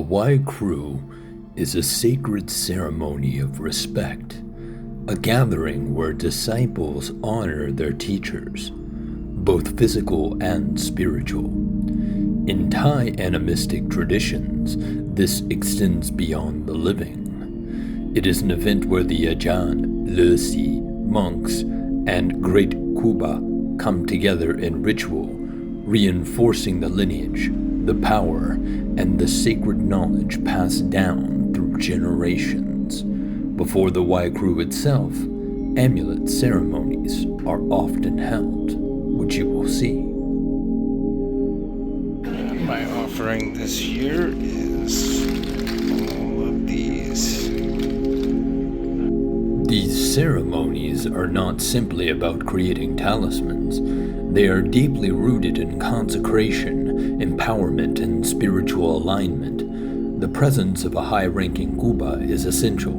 Waikru is a sacred ceremony of respect, a gathering where disciples honor their teachers, both physical and spiritual. In Thai animistic traditions, this extends beyond the living. It is an event where the Ajahn, Lesi, monks, and great Kuba come together in ritual, reinforcing the lineage, the power, and the sacred knowledge passed down through generations. Before the Waikru itself, amulet ceremonies are often held, which you will see. My offering this year is all of these. These ceremonies are not simply about creating talismans. They are deeply rooted in consecration, empowerment, and spiritual alignment. The presence of a high-ranking Kuba is essential.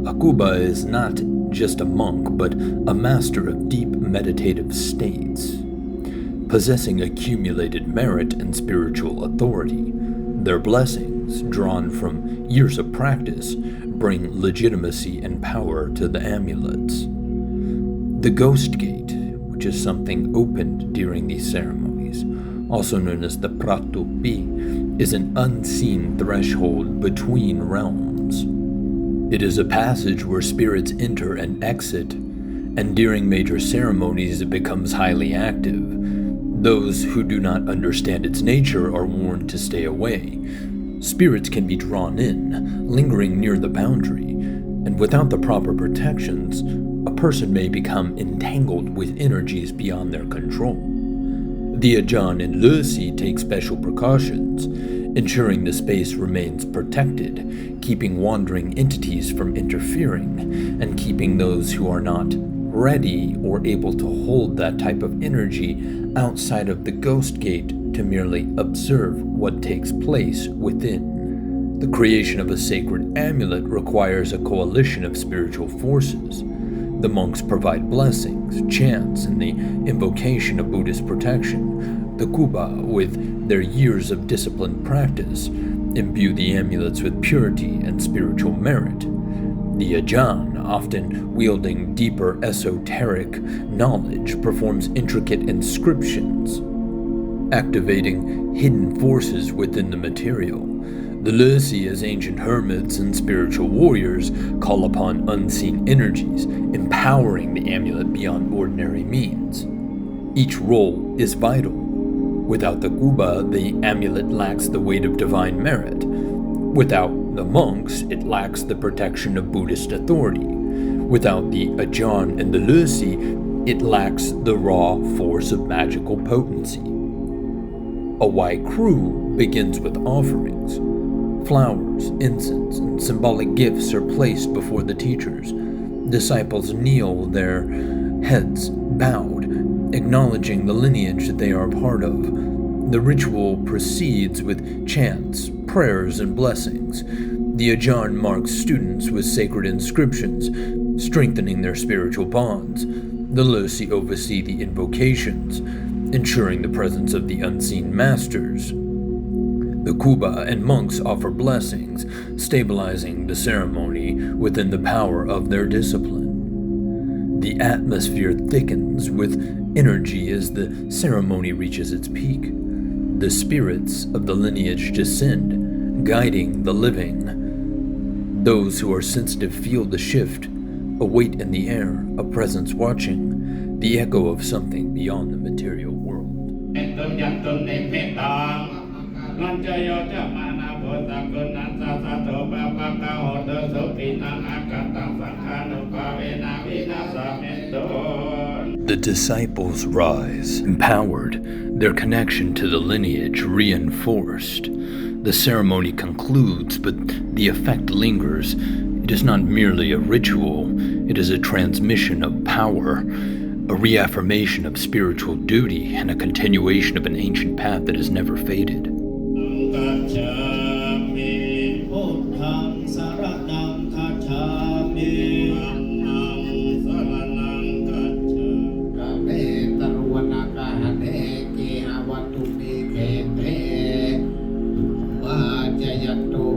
A Kuba is not just a monk, but a master of deep meditative states, possessing accumulated merit and spiritual authority. Their blessings, drawn from years of practice, bring legitimacy and power to the amulets. The Ghost Gate, which is something opened during these ceremonies, also known as the Pratupi, is an unseen threshold between realms. It is a passage where spirits enter and exit, and during major ceremonies it becomes highly active. Those who do not understand its nature are warned to stay away. Spirits can be drawn in, lingering near the boundary, and without the proper protections, a person may become entangled with energies beyond their control. The Ajahn and Lesi take special precautions, ensuring the space remains protected, keeping wandering entities from interfering, and keeping those who are not ready or able to hold that type of energy outside of the Ghost Gate to merely observe what takes place within. The creation of a sacred amulet requires a coalition of spiritual forces. The monks provide blessings, chants, and the invocation of Buddhist protection. The Kuba, with their years of disciplined practice, imbue the amulets with purity and spiritual merit. The Ajahn, often wielding deeper esoteric knowledge, performs intricate inscriptions, activating hidden forces within the material. The Lesi, as ancient hermits and spiritual warriors, call upon unseen energies, empowering the amulet beyond ordinary means. Each role is vital. Without the Kuba, the amulet lacks the weight of divine merit. Without the monks, it lacks the protection of Buddhist authority. Without the Ajahn and the Lesi, it lacks the raw force of magical potency. A Waikru begins with offerings. Flowers, incense, and symbolic gifts are placed before the teachers. Disciples kneel, their heads bowed, acknowledging the lineage they are a part of. The ritual proceeds with chants, prayers, and blessings. The Ajahn marks students with sacred inscriptions, strengthening their spiritual bonds. The Lesi oversee the invocations, ensuring the presence of the unseen masters. The Kuba and monks offer blessings, stabilizing the ceremony within the power of their discipline. The atmosphere thickens with energy as the ceremony reaches its peak. The spirits of the lineage descend, guiding the living. Those who are sensitive feel the shift, a weight in the air, a presence watching, the echo of something beyond the material world. The disciples rise, empowered, their connection to the lineage reinforced. The ceremony concludes, but the effect lingers. It is not merely a ritual, it is a transmission of power, a reaffirmation of spiritual duty, and a continuation of an ancient path that has never faded. Yato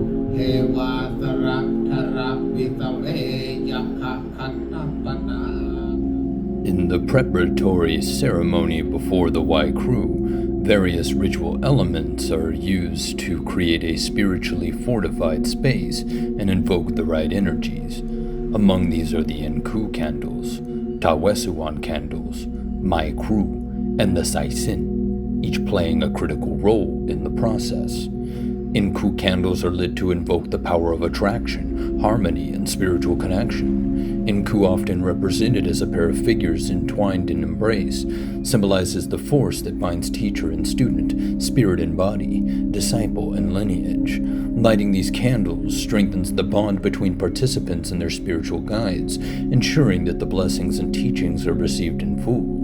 preparatory ceremony before the Y Crew, various ritual elements are used to create a spiritually fortified space and invoke the right energies. Among these are the Nku candles, Tawesuan candles, My Crew, and the Saisin, each playing a critical role in the process. Nku candles are lit to invoke the power of attraction, harmony, and spiritual connection. Nku, often represented as a pair of figures entwined in embrace, symbolizes the force that binds teacher and student, spirit and body, disciple and lineage. Lighting these candles strengthens the bond between participants and their spiritual guides, ensuring that the blessings and teachings are received in full.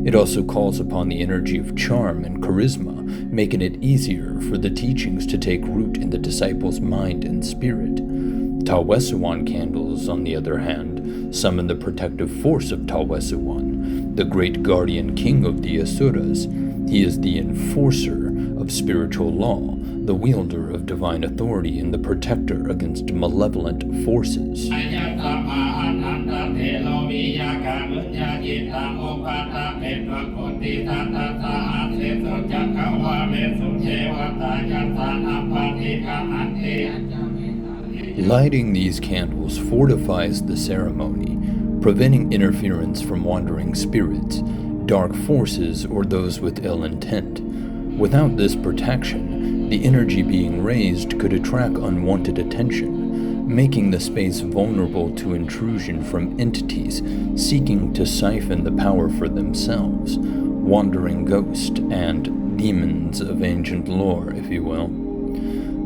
It also calls upon the energy of charm and charisma, making it easier for the teachings to take root in the disciple's mind and spirit. Tawesuan candles, on the other hand, summon the protective force of Tawesuan, the great guardian king of the Asuras. He is the enforcer of spiritual law, the wielder of divine authority, and the protector against malevolent forces. Lighting these candles fortifies the ceremony, preventing interference from wandering spirits, dark forces, or those with ill intent. Without this protection, the energy being raised could attract unwanted attention, making the space vulnerable to intrusion from entities seeking to siphon the power for themselves, wandering ghosts and demons of ancient lore, if you will.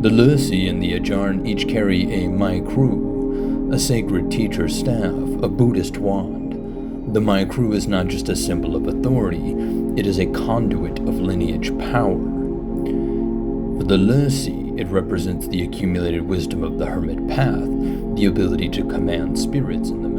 The Lucy and the Ajarn each carry a My Crew, a sacred teacher's staff, a Buddhist wand. The My Crew is not just a symbol of authority, it is a conduit of lineage power. For the Lucy, it represents the accumulated wisdom of the hermit path, the ability to command spirits in the